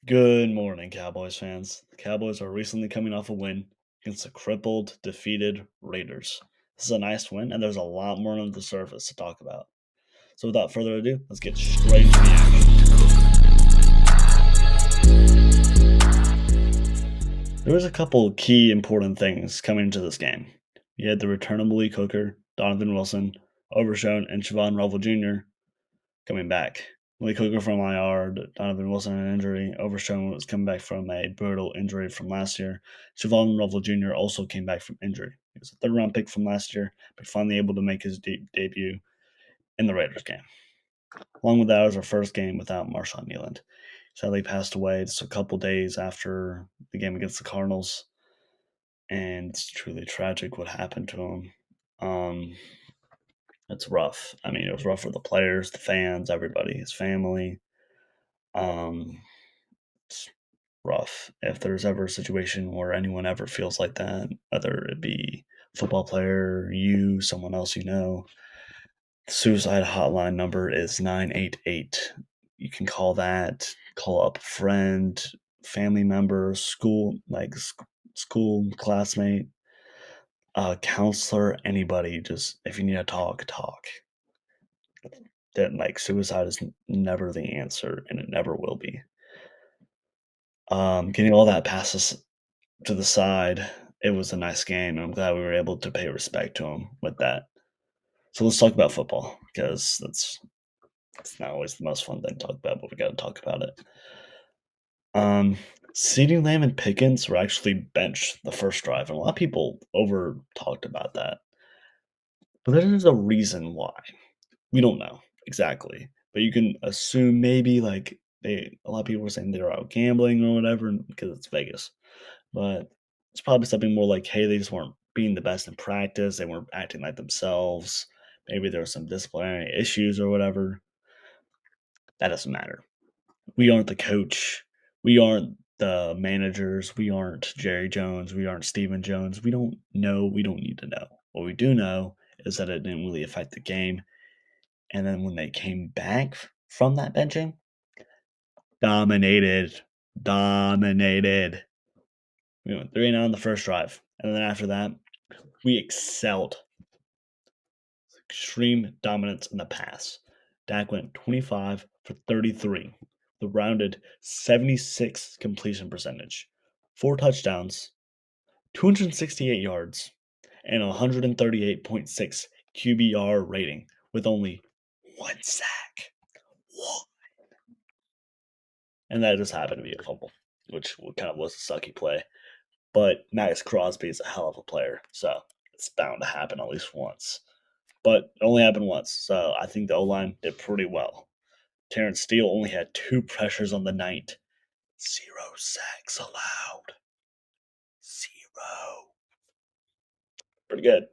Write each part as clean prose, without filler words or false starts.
Good morning, Cowboys fans. The Cowboys are recently coming off a win against the crippled, defeated Raiders. This is a nice win, and there's a lot more under the surface to talk about. So, without further ado, let's get straight into the action. There was a couple key important things coming into this game. You had the return of Malik Hooker, Donovan Wilson, Overshown, and Siobhan Revel Jr. coming back. Malik Hooker from IR, Donovan Wilson an injury. Overshown was coming back from a brutal injury from last year. Siobhan Revel Jr. also came back from injury. He was a third round pick from last year, but finally able to make his debut in the Raiders game. Along with that, it was our first game without Marshawn Kneeland. Sadly passed away just a couple days after the game against the Cardinals, and it's truly tragic what happened to him. It's rough. I mean, it was rough for the players, the fans, everybody, his family. It's rough. If there's ever a situation where anyone ever feels like that, whether it be a football player, you, someone else you know, the suicide hotline number is 988. You can call that, call up a friend, family member, school classmate, counselor, anybody. Just if you need to talk. That suicide is never the answer, and it never will be. Getting all that passes to the side, it was a nice game, and I'm glad we were able to pay respect to him with that. So let's talk about football because that's not always the most fun thing to talk about, but we got to talk about it. CeeDee Lamb and Pickens were actually benched the first drive, and a lot of people over talked about that. But there is a reason why. We don't know exactly, but you can assume maybe a lot of people were saying they were out gambling or whatever because it's Vegas. But it's probably something more like, hey, they just weren't being the best in practice. They weren't acting like themselves. Maybe there were some disciplinary issues or whatever. That doesn't matter. We aren't the coach. We aren't the managers. We aren't Jerry Jones. We aren't Stephen Jones. We don't know. We don't need to know. What we do know is that it didn't really affect the game. And then when they came back from that benching, dominated. We went 3-0 on the first drive. And then after that, we excelled. Extreme dominance in the pass. Dak went 25 for 33, the rounded 76 completion percentage, 4 touchdowns, 268 yards, and 138.6 QBR rating with only 1 sack. What? And that just happened to be a fumble, which kind of was a sucky play. But Max Crosby is a hell of a player, so it's bound to happen at least once. But it only happened once, so I think the O-line did pretty well. Terrence Steele only had 2 pressures on the night. 0 sacks allowed. 0. Pretty good.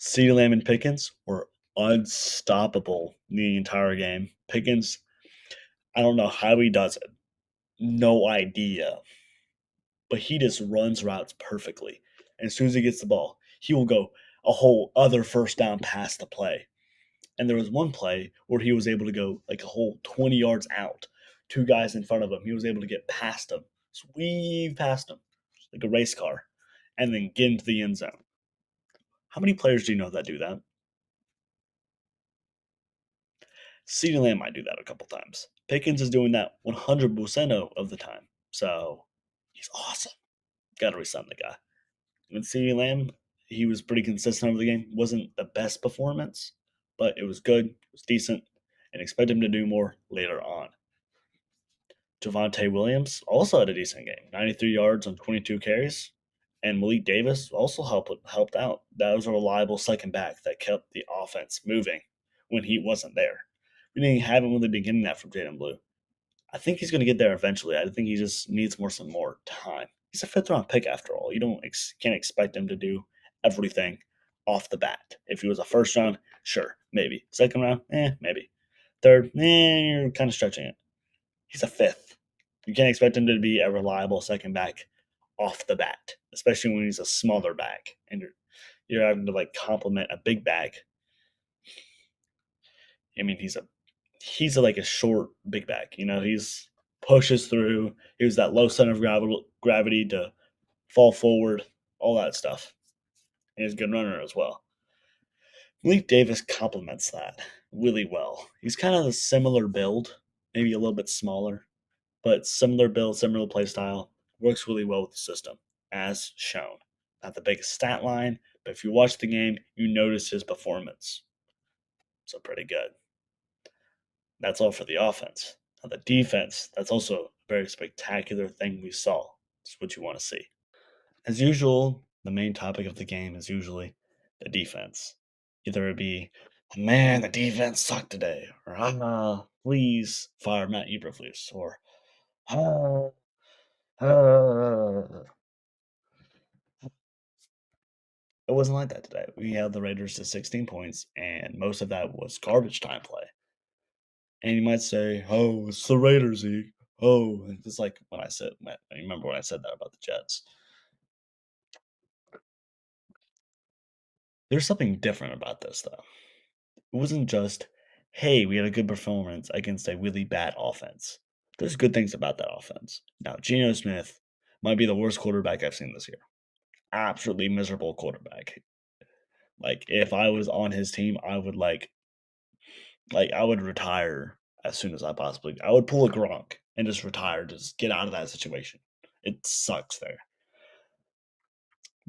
CeeDee Lamb and Pickens were unstoppable the entire game. Pickens, I don't know how he does it. No idea. But he just runs routes perfectly. And as soon as he gets the ball, he will go a whole other first down past the play. And there was one play where he was able to go like a whole 20 yards out. 2 guys in front of him. He was able to get past them, weave past them like a race car, and then get into the end zone. How many players do you know that do that? CeeDee Lamb might do that a couple times. Pickens is doing that 100% of the time. So he's awesome. Got to resign the guy. With CeeDee Lamb, he was pretty consistent over the game. Wasn't the best performance, but it was good. It was decent, and expect him to do more later on. Javonte Williams also had a decent game, 93 yards on 22 carries, and Malik Davis also helped out. That was a reliable second back that kept the offense moving when he wasn't there. We haven't really been getting that from Jaden Blue. I think he's going to get there eventually. I think he just needs some more time. He's a 5th-round pick after all. You can't expect him to do everything off the bat. If he was a first round, sure, maybe. Second round, maybe. Third, you're kind of stretching it. He's a 5th. You can't expect him to be a reliable second back off the bat, especially when he's a smaller back and you're having to complement a big back. I mean, he's like a short big back. He's pushes through. He was that low center of gravity to fall forward, all that stuff. And he's a good runner as well. Malik Davis complements that really well. He's kind of a similar build, maybe a little bit smaller, but similar build, similar play style. Works really well with the system, as shown. Not the biggest stat line, but if you watch the game, you notice his performance. So pretty good. That's all for the offense. Now the defense, that's also a very spectacular thing we saw. It's what you want to see. As usual, the main topic of the game is usually the defense. Either it be, man, the defense sucked today, or please fire Matt Eberflus, or ah, ah. It wasn't like that today. We held the Raiders to 16 points, and most of that was garbage time play. And you might say, "Oh, it's the Raiders, Zeke." Oh, it's like when I remember when I said that about the Jets. There's something different about this, though. It wasn't just, hey, we had a good performance against a really bad offense. There's good things about that offense. Now, Geno Smith might be the worst quarterback I've seen this year. Absolutely miserable quarterback. Like, if I was on his team, I would I would retire as soon as I would pull a Gronk and just retire, just get out of that situation. It sucks there.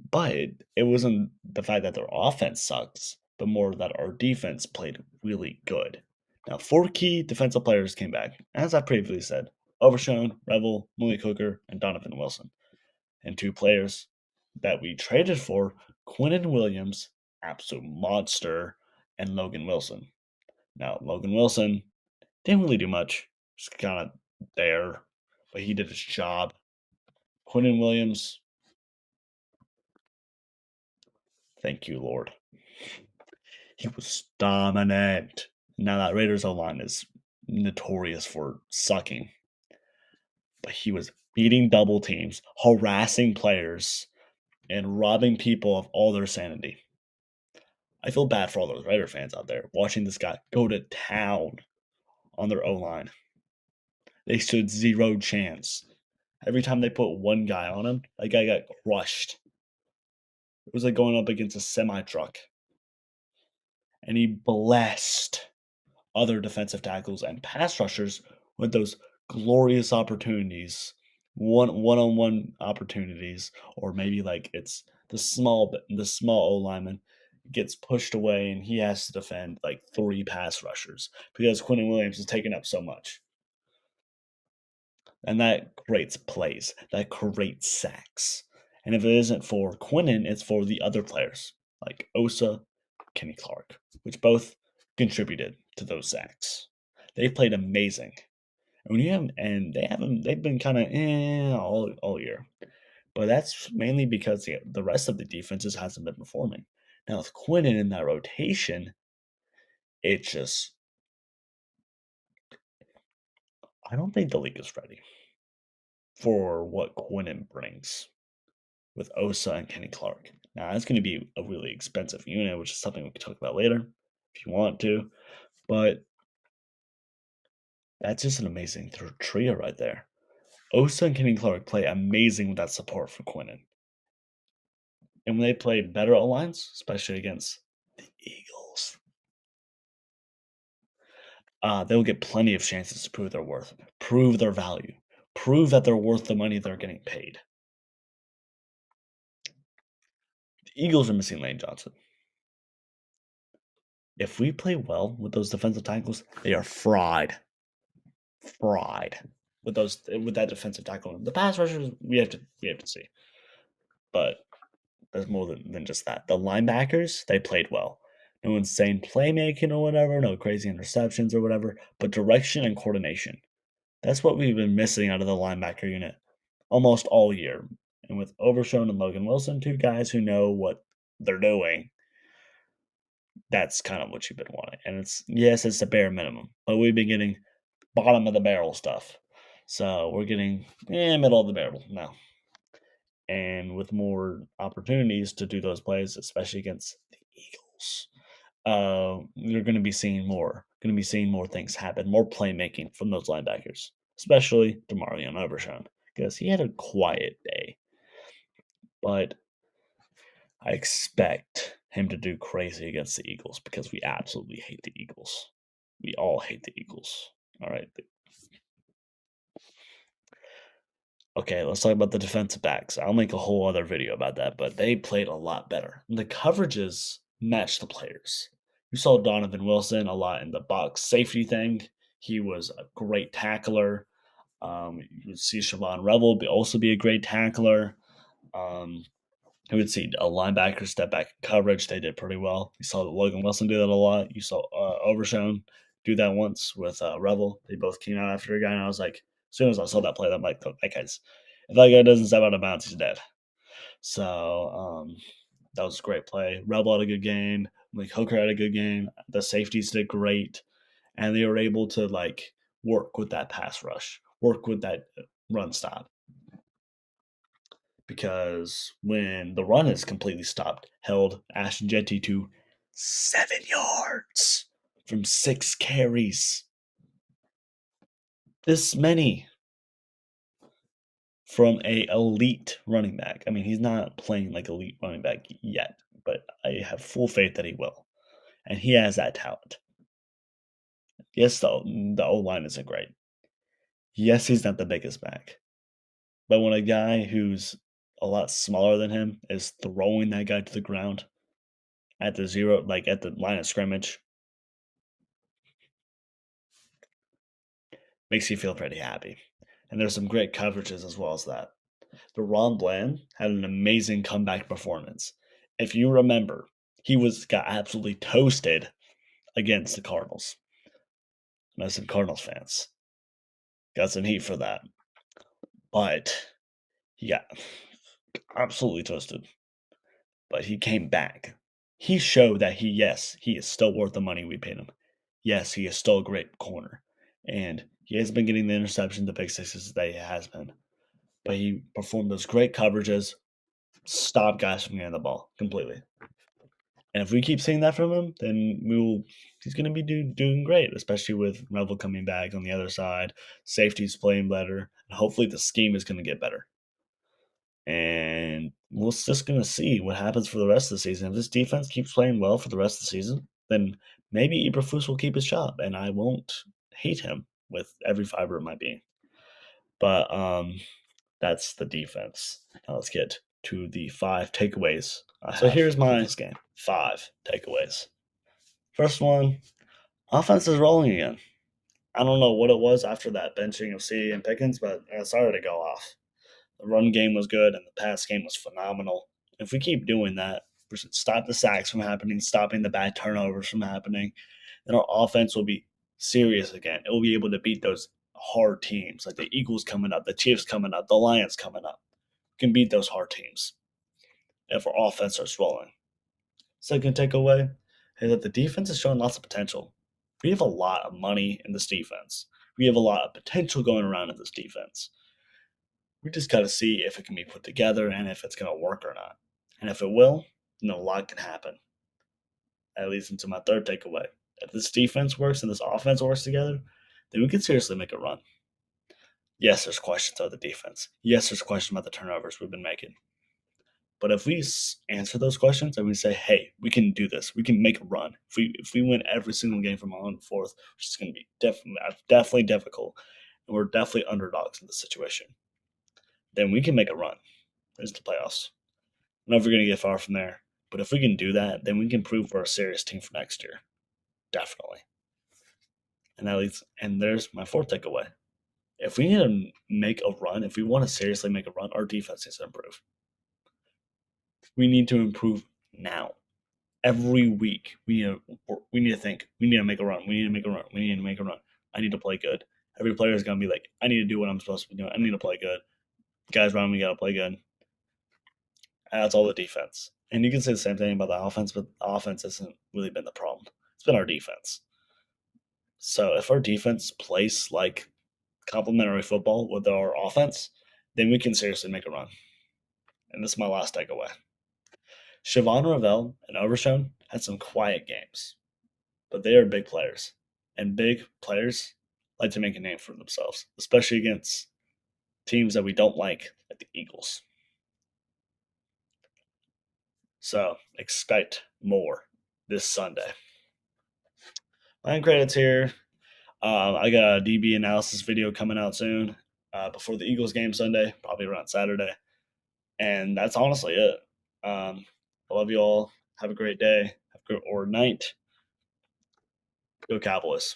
But it wasn't the fact that their offense sucks, but more that our defense played really good. Now, four key defensive players came back, as I previously said: Overshown, Revel, Malik Hooker, and Donovan Wilson. And two players that we traded for: Quinnen Williams, absolute monster, and Logan Wilson. Now, Logan Wilson didn't really do much, just kind of there, but he did his job. Quinnen Williams, thank you, Lord. He was dominant. Now that Raiders O line is notorious for sucking, but he was beating double teams, harassing players, and robbing people of all their sanity. I feel bad for all those Raider fans out there watching this guy go to town on their O line. They stood zero chance. Every time they put one guy on him, that guy got crushed. It was like going up against a semi truck. And he blessed other defensive tackles and pass rushers with those glorious opportunities, one-on-one opportunities, or maybe like it's the small O lineman gets pushed away and he has to defend like three pass rushers because Quinnen Williams is taking up so much. And that creates plays, that creates sacks. And if it isn't for Quinnen, it's for the other players like Osa, Kenny Clark, which both contributed to those sacks. They played amazing. And when you have, and they've been kind of all year, but that's mainly because the rest of the defenses hasn't been performing. Now with Quinnen in that rotation, it just I don't think the league is ready for what Quinnen brings with Osa and Kenny Clark. Now that's going to be a really expensive unit, which is something we can talk about later if you want to, but that's just an amazing trio right there. Osa and Kenny Clark play amazing with that support for Quinnen. And when they play better O-lines, especially against the Eagles, they'll get plenty of chances to prove their worth, prove their value, prove that they're worth the money they're getting paid. The Eagles are missing Lane Johnson. If we play well with those defensive tackles, they are fried. Fried with that defensive tackle. The pass rushers we have to see. But there's more than just that. The linebackers, they played well. No insane playmaking or whatever, no crazy interceptions or whatever, but direction and coordination. That's what we've been missing out of the linebacker unit almost all year. And with Overshown and Logan Wilson, two guys who know what they're doing, that's kind of what you've been wanting. And it's the bare minimum, but we've been getting bottom of the barrel stuff. So we're getting middle of the barrel now. And with more opportunities to do those plays, especially against the Eagles, you're going to be seeing more. Going to be seeing more things happen, more playmaking from those linebackers. especially DeMarion Overshown, because he had a quiet day. But I expect him to do crazy against the Eagles because we absolutely hate the Eagles. We all hate the Eagles. All right. Okay, let's talk about the defensive backs. I'll make a whole other video about that, but they played a lot better. The coverages matched the players. You saw Donovan Wilson a lot in the box safety thing. He was a great tackler. You would see Siobhan Revel also be a great tackler. Um, you would see a linebacker step back in coverage. They did pretty well. You saw Logan Wilson do that a lot. You saw Overshown do that once with Revel. They both came out after a guy, and I was like, as soon as I saw that play, I'm like, that guy's if that guy doesn't step out of bounds, he's dead. So that was a great play. Rebel had a good game. Like Hooker had a good game. The safeties did great, and they were able to like work with that pass rush, work with that run stop. Because when the run is completely stopped, held Ashton Jetty to 7 yards from 6 carries. This many from a elite running back. I mean, he's not playing like elite running back yet, but I have full faith that he will. And he has that talent. Yes, the O line isn't great. Yes, he's not the biggest back. But when a guy who's a lot smaller than him is throwing that guy to the ground at the zero, like at the line of scrimmage, makes you feel pretty happy. And there's some great coverages as well as that. The Ron Bland had an amazing comeback performance. If you remember, he got absolutely toasted against the Cardinals. And I some Cardinals fans got some heat for that. But he got absolutely toasted. But he came back. He showed that yes, he is still worth the money we paid him. Yes, he is still a great corner. And he has been getting the interception, the pick sixes that he has been. But he performed those great coverages, stopped guys from getting the ball completely. And if we keep seeing that from him, then he's going to be doing great, especially with Revel coming back on the other side. Safety's playing better. And hopefully the scheme is going to get better. And we're just going to see what happens for the rest of the season. If this defense keeps playing well for the rest of the season, then maybe Eberflus will keep his job, and I won't hate him with every fiber of my being. But that's the defense. Now let's get to the 5 takeaways. So here's my game. 5 takeaways. First one, offense is rolling again. I don't know what it was after that benching of CD and Pickens, but it started to go off. The run game was good, and the pass game was phenomenal. If we keep doing that, we should stop the sacks from happening, stopping the bad turnovers from happening, then our offense will be serious again. It will be able to beat those hard teams like the Eagles coming up, the Chiefs coming up, the Lions coming up. We can beat those hard teams if our offense starts rolling. Second takeaway is that the defense is showing lots of potential. We have a lot of money in this defense. We have a lot of potential going around in this defense. We just got to see if it can be put together and if it's going to work or not. And if it will, then a lot can happen. That leads into my third takeaway. If this defense works and this offense works together, then we can seriously make a run. Yes, there's questions about the defense. Yes, there's questions about the turnovers we've been making. But if we answer those questions and we say, "Hey, we can do this. We can make a run. If we win every single game from on forth, which is going to be definitely difficult, and we're definitely underdogs in this situation, then we can make a run into the playoffs. I don't know if we're going to get far from there, but if we can do that, then we can prove we're a serious team for next year, definitely. And that leads, and there's my fourth takeaway. If we need to make a run, if we want to seriously make a run, our defense needs to improve. We need to improve now. Every week, we need to think. We need to make a run. We need to make a run. We need to make a run. I need to play good. Every player is gonna be like, I need to do what I'm supposed to be doing. I need to play good. Guys around me gotta play good. And that's all the defense. And you can say the same thing about the offense, but the offense hasn't really been the problem. It's been our defense. So if our defense plays like complementary football with our offense, then we can seriously make a run. And this is my last takeaway. Siobhan Ravel and Overshown had some quiet games, but they are big players. And big players like to make a name for themselves, especially against teams that we don't like the Eagles. So expect more this Sunday. Line credits here. I got a DB analysis video coming out soon before the Eagles game Sunday, probably around Saturday. And that's honestly it. I love you all. Have a great day or night. Go Cowboys.